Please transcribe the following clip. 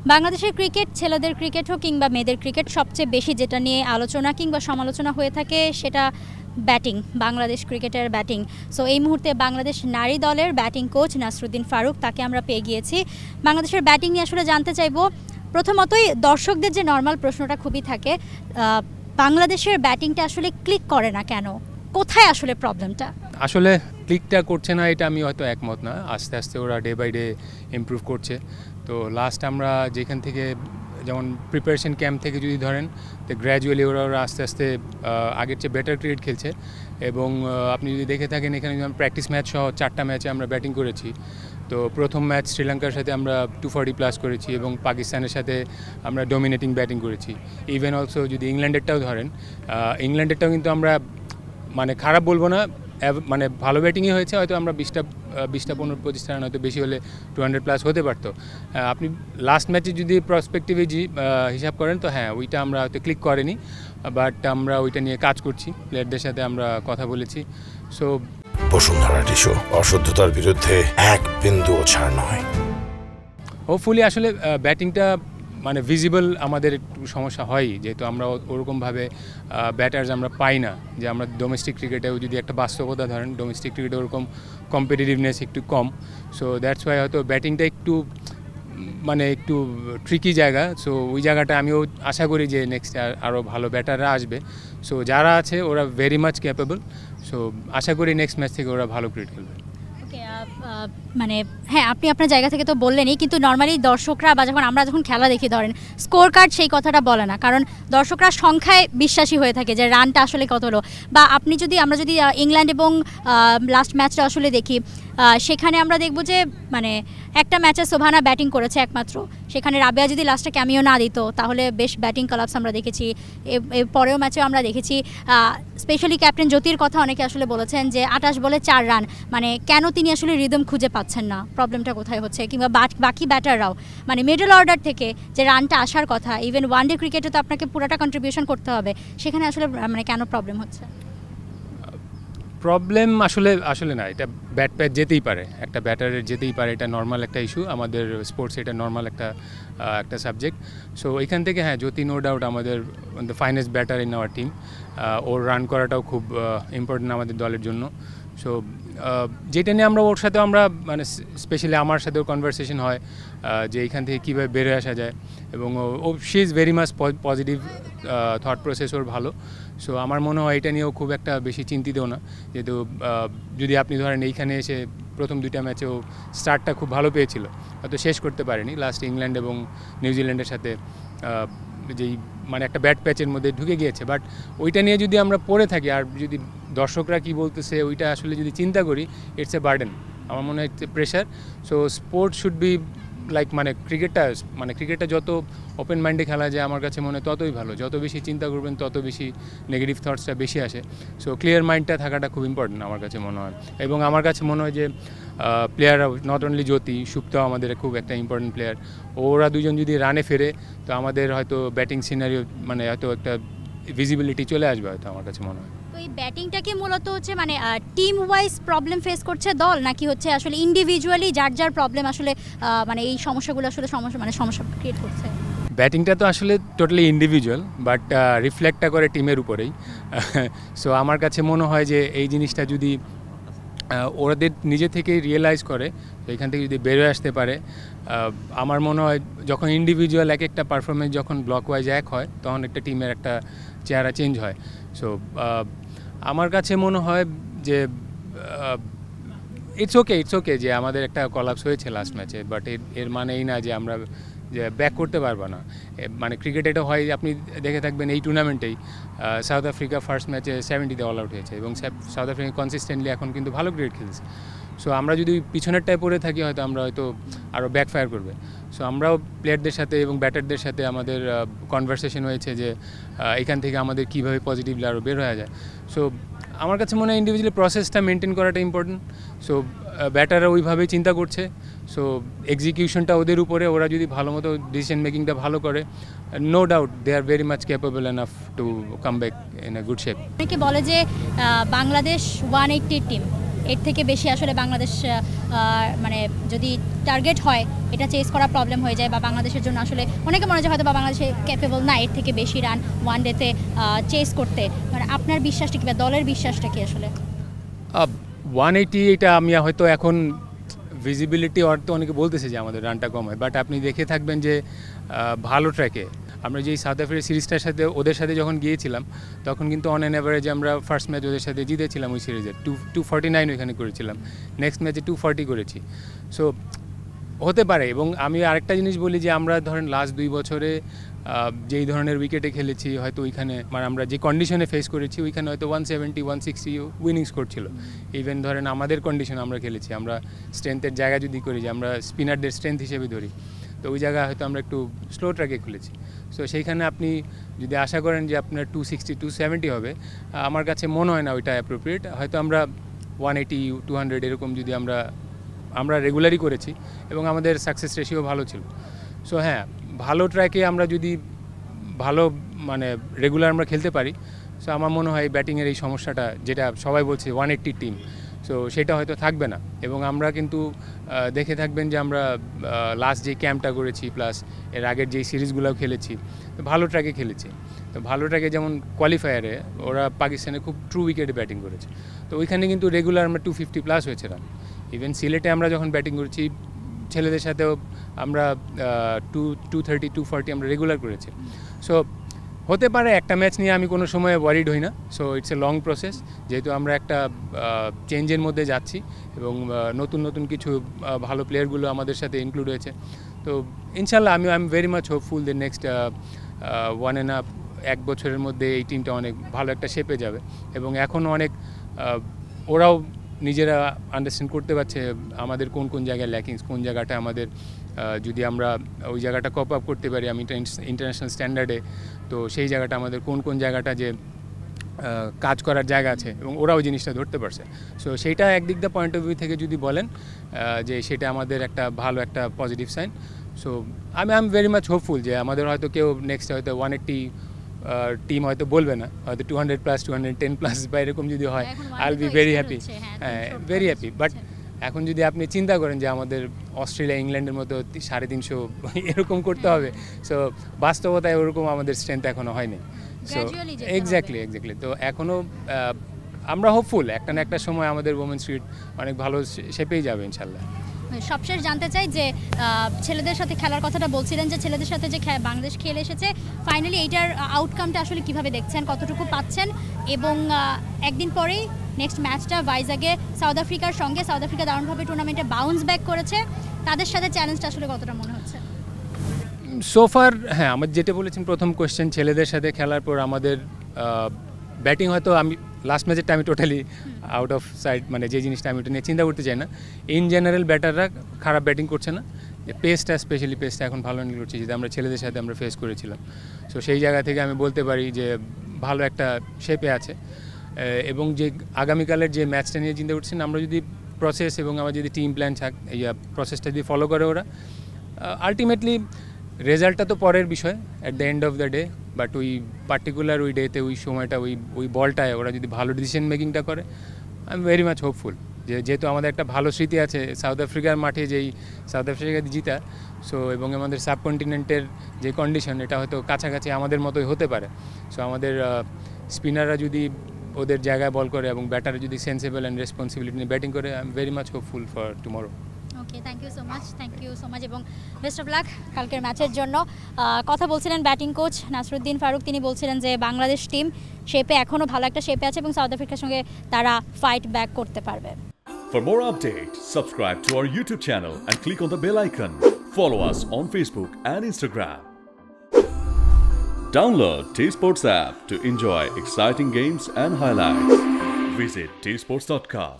বাংলাদেশের ক্রিকেট, ছেলেদের ক্রিকেট হোক কিংবা মেয়েদের ক্রিকেট, সবচেয়ে বেশি যেটা নিয়ে আলোচনা কিংবা সমালোচনা হয়ে থাকে সেটা ব্যাটিং, বাংলাদেশ ক্রিকেটের ব্যাটিং। সো এই মুহূর্তে বাংলাদেশ নারী দলের ব্যাটিং কোচ নাসরুদ্দিন ফারুক, তাকে আমরা পেয়ে গিয়েছি। বাংলাদেশের ব্যাটিং নিয়ে আসলে জানতে চাইবো। প্রথমতই দর্শকদের যে নর্মাল প্রশ্নটা খুবই থাকে, বাংলাদেশের ব্যাটিংটা আসলে ক্লিক করে না কেন? কোথায় আসলে প্রবলেমটা? আসলে ক্লিকটা করছে না এটা আমি হয়তো একমত না। আস্তে আস্তে ওরা ডে বাই ডে ইমপ্রুভ করছে। তো লাস্ট আমরা যেখান থেকে, যেমন প্রিপারেশন ক্যাম্প থেকে যদি ধরেন, তো গ্র্যাজুয়ালি ওরা আস্তে আস্তে আগের চেয়ে বেটার ক্রিকেট খেলছে। এবং আপনি যদি দেখে থাকেন, এখানে প্র্যাকটিস ম্যাচ সহ 4টা ম্যাচে আমরা ব্যাটিং করেছি। তো প্রথম ম্যাচ শ্রীলঙ্কার সাথে আমরা 240+ করেছি এবং পাকিস্তানের সাথে আমরা ডমিনেটিং ব্যাটিং করেছি। ইভেন অলসো যদি ইংল্যান্ডেরটাও ধরেন, ইংল্যান্ডেরটাও কিন্তু আমরা মানে খারাপ বলবো না, মানে ভালো ব্যাটিংই হয়েছে। হয়তো আমরা 20-15-25 রান হয়তো বেশি হলে 200+ হতে পারতো। আপনি লাস্ট ম্যাচে যদি প্রসপেক্টিভে হিসাব করেন, তো হ্যাঁ, ওইটা আমরা হয়তো ক্লিক করেনি, বাট আমরা ওইটা নিয়ে কাজ করছি, প্লেয়ারদের সাথে আমরা কথা বলেছি। সো বসুন্ধরা টিস্যু, অশুদ্ধতার বিরুদ্ধে এক বিন্দুও ছাড় নয়। হোপফুলি আসলে ব্যাটিংটা মানে ভিজিবল আমাদের একটু সমস্যা হয়, যেহেতু আমরা ওরকমভাবে ব্যাটার্স আমরা পাই না। যে আমরা ডোমেস্টিক ক্রিকেটেও যদি একটা বাস্তবতা ধরেন, ডোমেস্টিক ক্রিকেটে ওরকম কম্পিটিটিভনেস একটু কম। সো দ্যাটস ওয়াই হয়তো ব্যাটিংটা একটু মানে একটু ট্রিকি জায়গা। সো ওই জায়গাটা আমিও আশা করি যে নেক্সট আরও ভালো ব্যাটাররা আসবে। সো যারা আছে ওরা ভেরি মাচ ক্যাপেবল। সো আশা করি নেক্সট ম্যাচ থেকে ওরা ভালো ক্রিকেট খেলবে। মানে হ্যাঁ, আপনি আপনার জায়গা থেকে তো বললেনই, কিন্তু নর্মালি দর্শকরা বা আমরা যখন খেলা দেখি, ধরেন স্কোর কার্ড সেই কথাটা বলে না, কারণ দর্শকরা সংখ্যায় বিশ্বাসী হয়ে থাকে যে রানটা আসলে কত হলো। বা আমরা যদি ইংল্যান্ড এবং লাস্ট ম্যাচটা আসলে দেখি, সেখানে আমরা দেখব যে মানে একটা ম্যাচে সোভানা ব্যাটিং করেছে একমাত্র, সেখানে রাবেয়া যদি লাস্টে ক্যামিও না দিত তাহলে বেশ ব্যাটিং কলাপস আমরা দেখেছি। এর পরেও ম্যাচেও আমরা দেখেছি। স্পেশালি ক্যাপ্টেন জ্যোতির কথা অনেকে আসলে বলেছেন যে 28 বলে 4 রান, মানে কেন তিনি আসলে রিদম খুঁজে পাচ্ছেন না, প্রবলেমটা কোথায় হচ্ছে? কিংবা বাকি ব্যাটাররাও মানে মিডল অর্ডার থেকে যে রানটা আসার কথা, ইভেন ওয়ানডে ক্রিকেটে তো আপনাকে পুরোটা কন্ট্রিবিউশন করতে হবে, সেখানে আসলে মানে কেন প্রবলেম হচ্ছে? প্রবলেম আসলে না, এটা ব্যাট প্যাচ যেতেই পারে, একটা ব্যাটারের যেতেই পারে, এটা নর্মাল একটা ইস্যু আমাদের স্পোর্টসে, এটা নর্মাল একটা সাবজেক্ট। সো এখান থেকে হ্যাঁ, জ্যোতি নো ডাউট আমাদের the finest batter in our team. Or run করাটাও খুব ইম্পর্টেন্ট আমাদের দলের জন্য। সো যেটা নিয়ে আমরা ওর সাথে আমরা মানে স্পেশালি আমার সাথেও কনভারসেশন হয় যে এইখান থেকে কীভাবে বেরোয় আসা যায়। এবং ও she is very much positive, thought process ওর ভালো। সো আমার মনে হয় এটা নিয়েও খুব একটা বেশি চিন্তিতও না, যেহেতু যদি আপনি ধরেন এইখানে এসে প্রথম 2টা ম্যাচেও স্টার্টটা খুব ভালো পেয়েছিল, হয়তো শেষ করতে পারেনি লাস্ট ইংল্যান্ড এবং নিউজিল্যান্ডের সাথে যেই মানে একটা ব্যাট প্যাচের মধ্যে ঢুকে গিয়েছে। বাট ওইটা নিয়ে যদি আমরা পড়ে থাকি আর যদি দর্শকরা কি বলতেছে ওইটা আসলে যদি চিন্তা করি, ইটস এ বার্ডেন, আমার মনে হয় pressure. So sports should be like মানে ক্রিকেটটা যত ওপেন মাইন্ডে খেলা যায় আমার কাছে মনে হয় ততই ভালো। যত বেশি চিন্তা করবেন তত বেশি নেগেটিভ থটসটা বেশি আসে। সো ক্লিয়ার মাইন্ডটা থাকাটা খুব ইম্পর্টেন্ট আমার কাছে মনে হয়। এবং আমার কাছে মনে হয় যে প্লেয়াররা নট অনলি জ্যোতি, সুপ্তাও আমাদের খুব একটা ইম্পর্টেন্ট প্লেয়ার। ওরা দুজন যদি রানে ফেরে তো আমাদের হয়তো ব্যাটিং সিনারিও মানে হয়তো একটা ভিজিবিলিটি চলে আসবে হয়তো, আমার কাছে মনে হয়। তো এই ব্যাটিংটাকে মূলত হচ্ছে মানে টিম ওয়াইজ প্রবলেম ফেস করছে দল, নাকি হচ্ছে আসলে ইন্ডিভিজুয়ালি যার প্রবলেম আসলে মানে এই সমস্যাগুলো আসলে সমস্যা ক্রিয়েট করছে? ব্যাটিংটা তো আসলে টোটালি ইন্ডিভিজুয়াল, বাট রিফ্লেক্টটা করে টিমের উপরেই। সো আমার কাছে মনে হয় যে এই জিনিসটা যদি ওদের নিজে থেকেই রিয়েলাইজ করে, তো এখান থেকে যদি বেরোয় আসতে পারে, আমার মনে হয় যখন ইন্ডিভিজুয়াল এক একটা পারফরমেন্স যখন ব্লক ওয়াইজ এক হয়, তখন একটা টিমের একটা চেহারা চেঞ্জ হয়। সো আমার কাছে মনে হয় যে ইটস ওকে যে আমাদের একটা কলাপস হয়েছে লাস্ট ম্যাচে, বাট এর মানে এই না যে আমরা যে ব্যাক করতে পারবো না। মানে ক্রিকেট এটা হয়, আপনি দেখে থাকবেন এই টুর্নামেন্টেই সাউথ আফ্রিকা ফার্স্ট ম্যাচে 70-তে অল আউট হয়েছে এবং সাউথ আফ্রিকা কনসিস্টেন্টলি এখন কিন্তু ভালো ক্রিকেট খেলছে। সো আমরা যদি পিছনেরটায় পড়ে থাকি হয়তো আমরা হয়তো আরও ব্যাকফায়ার করবে। সো আমরাও প্লেয়ারদের সাথে এবং ব্যাটারদের সাথে আমাদের কনভারসেশন হয়েছে যে এখান থেকে আমাদের কীভাবে পজিটিভলি আরও বের হয়ে যায়। সো আমার কাছে মনে হয় ইন্ডিভিজুয়ালি প্রসেসটা মেনটেন করাটা ইম্পর্টেন্ট। সো ব্যাটাররা ওইভাবেই চিন্তা করছে। সো এক্সিকিউশনটা ওদের উপরে, ওরা যদি ভালো মতো ডিসিশন মেকিংটা ভালো করে, no doubt they are very much capable enough to come back in a good shape. অনেকে বলে যে বাংলাদেশ 180 টিম, এর থেকে বেশি আসলে বাংলাদেশ মানে যদি টার্গেট হয় এটা চেস করা প্রবলেম হয়ে যায়, বা বাংলাদেশের জন্য আসলে অনেকে মনে হয় হয়তো বা বাংলাদেশে ক্যাপেবল না এর থেকে বেশি রান ওয়ান ডেতে চেস করতে। মানে আপনার বিশ্বাসটা কি বা দলের বিশ্বাসটা কি আসলে? 180 এটা আমি হয়তো এখন ভিজিবিলিটি অর্থ অনেকে বলতেছে যে আমাদের রানটা কম হয়, বাট আপনি দেখে থাকবেন যে ভালো ট্র্যাকে আমরা যেই সাউথ আফ্রিকার সিরিজটার সাথে ওদের সাথে যখন গিয়েছিলাম তখন কিন্তু অন অ্যান অ্যাভারেজে আমরা ফার্স্ট ম্যাচ ওদের সাথে জিতেছিলাম ওই সিরিজে 249 ওইখানে করেছিলাম, নেক্সট ম্যাচে 240 করেছি। সো হতে পারে। এবং আমি আরেকটা জিনিস বলি যে আমরা ধরেন লাস্ট 2 বছরে যেই ধরনের উইকেটে খেলেছি হয়তো ওইখানে মানে আমরা যে কন্ডিশনে ফেস করেছি ওইখানে হয়তো 170 160 উইনিং স্কোর ছিল। ইভেন ধরেন আমাদের কন্ডিশন আমরা খেলেছি, আমরা স্ট্রেংথের জায়গা যদি করি যে আমরা স্পিনারদের স্ট্রেংথ হিসেবে ধরি, তো ওই জায়গায় হয়তো আমরা একটু স্লো ট্র্যাকে খুলেছি। সো সেইখানে আপনি যদি আশা করেন যে আপনার 260 270 হবে, আমার কাছে মনে হয় না ওইটা অ্যাপ্রোপ্রিয়েট। হয়তো আমরা 180 200 এরকম যদি আমরা রেগুলারই করেছি এবং আমাদের সাকসেস রেশিও ভালো ছিল। সো হ্যাঁ, ভালো ট্র্যাকে আমরা যদি ভালো মানে রেগুলার আমরা খেলতে পারি, সো আমার মনে হয় ব্যাটিংয়ের এই সমস্যাটা যেটা সবাই বলছে 180 টিম, সো সেটা হয়তো থাকবে না। এবং আমরা কিন্তু দেখে থাকবেন যে আমরা লাস্ট যে ক্যাম্পটা করেছি প্লাস এর আগের যেই সিরিজগুলোও খেলেছি ভালো ট্র্যাকে খেলেছি। তো ভালো ট্র্যাকে যেমন কোয়ালিফায়ারে ওরা পাকিস্তানে খুব ট্রু উইকেটে ব্যাটিং করেছে, তো ওইখানে কিন্তু রেগুলার আমরা 250+ হয়েছে রান। ইভেন সিলেটে আমরা যখন ব্যাটিং করেছি ছেলেদের সাথেও আমরা 230 240 আমরা রেগুলার করেছি। সো হতে পারে একটা ম্যাচ নিয়ে আমি কোনো সময় ওয়ারিড হই না। So it's a long process, যেহেতু আমরা একটা চেঞ্জের মধ্যে যাচ্ছি এবং নতুন নতুন কিছু ভালো প্লেয়ারগুলো আমাদের সাথে ইনক্লুড হয়েছে। তো ইনশাল্লাহ I am very much hopeful the next 1.5 বছরের মধ্যে এই টিমটা অনেক ভালো একটা শেপে যাবে। এবং এখনও অনেক ওরাও নিজেরা আন্ডারস্ট্যান্ড করতে পারছে আমাদের কোন কোন জায়গায় ল্যাকিংস, কোন জায়গাটা আমাদের যদি আমরা ওই জায়গাটা কপ আপ করতে পারি আমি ইন্টারন্যাশনাল স্ট্যান্ডার্ডে, তো সেই জায়গাটা আমাদের কোন কোন জায়গাটা যে কাজ করার জায়গা আছে এবং ওরাও জিনিসটা ধরতে পারছে। সো সেইটা একদিক দা পয়েন্ট অফ ভিউ থেকে যদি বলেন যে সেটা আমাদের একটা ভালো একটা positive sign. So I am very much hopeful যে আমাদের হয়তো কেউ নেক্সট হয়তো 180 টিম হয়তো বলবে না, হয়তো 200+ 210+ বা এরকম যদি হয় I will be very happy, হ্যাঁ ভেরি হ্যাপি। বাট এখন যদি আপনি চিন্তা করেন যে আমাদের অস্ট্রেলিয়া ইংল্যান্ডের মতো 350 এরকম করতে হবে, সো বাস্তবতায় ওরকম আমাদের স্ট্রেংথ এখনও হয়নি। সো এক্স্যাক্টলি তো এখনও আমরা হোপফুল একটা না একটা সময় আমাদের ওমেন্স ক্রিকেট অনেক ভালো শেপেই যাবে ইনশাল্লাহ। সবশেষ জানতে চাই যে ছেলেদের সাথে খেলার কথাটা বলছিলেন যে ছেলেদের সাথে যে বাংলাদেশ খেলে এসেছে, ফাইনালি এইটার আউটকামটা আসলে কিভাবে দেখছেন, কতটুকু পাচ্ছেন? এবং একদিন পরেই নেক্সট ম্যাচটা ভাইজাগে সাউথ আফ্রিকার সঙ্গে, সাউথ আফ্রিকা দারুণভাবে টুর্নামেন্টে বাউন্স ব্যাক করেছে, তাদের সাথে চ্যালেঞ্জটা আসলে কতটা মনে হচ্ছে? সোফার হ্যাঁ, আমার যেটা বলেছেন প্রথম কোয়েশ্চেন, ছেলেদের সাথে খেলার পর আমাদের ব্যাটিং হয়তো আমি লাস্ট ম্যাচেরটা আমি টোটালি আউট অফ সাইড, মানে যে জিনিসটা আমি ওটা নিয়ে চিন্তা করতে চাই না। ইন জেনারেল ব্যাটাররা খারাপ ব্যাটিং করছে না, পেসটা স্পেশালি পেসটা এখন ভালো নিয়ে করছে, যেটা আমরা ছেলেদের সাথে আমরা ফেস করেছিলাম। সো সেই জায়গা থেকে আমি বলতে পারি যে ভালো একটা শেপে আছে। এবং যে আগামীকালের যে ম্যাচটা নিয়ে চিন্তা করছেন, আমরা যদি প্রসেস এবং আমার যদি টিম প্ল্যান থাক, এই প্রসেসটা যদি ফলো করে ওরা, আলটিমেটলি রেজাল্টটা তো পরের বিষয় at the end of the day, but ওই পার্টিকুলার ওই ডেতে ওই সময়টা ওই বলটায় ওরা যদি ভালো ডিসিশন মেকিংটা করে, I am very much hopeful যেহেতু আমাদের একটা ভালো স্মৃতি আছে সাউথ আফ্রিকার মাঠে, যেই সাউথ আফ্রিকা জিতা। সো এবং আমাদের সাবকন্টিনেন্টের যে কন্ডিশন, এটা হয়তো কাছাকাছি আমাদের মতোই হতে পারে। সো আমাদের স্পিনাররা যদি ওদের জায়গায় বল করে এবং ব্যাটাররা যদি সেন্সেবল অ্যান্ড রেসপন্সিবিলিটি নিয়ে ব্যাটিং করে, I am very much hopeful for tomorrow. Okay, thank you so much এবং বেস্ট অফ লাক কালকের ম্যাচের জন্য। কথা বলছিলেন ব্যাটিং কোচ নাসরুদ্দিন ফারুক, তিনি বলছিলেন যে বাংলাদেশ টিম শেপে এখনও ভালো একটা শেপে আছে এবং সাউথ আফ্রিকার সঙ্গে তারা ফাইট ব্যাক করতে পারবে। For more updates, subscribe to our YouTube channel and click on the bell icon. Follow us on Facebook and Instagram. Download T-Sports app to enjoy exciting games and highlights. Visit tsports.com.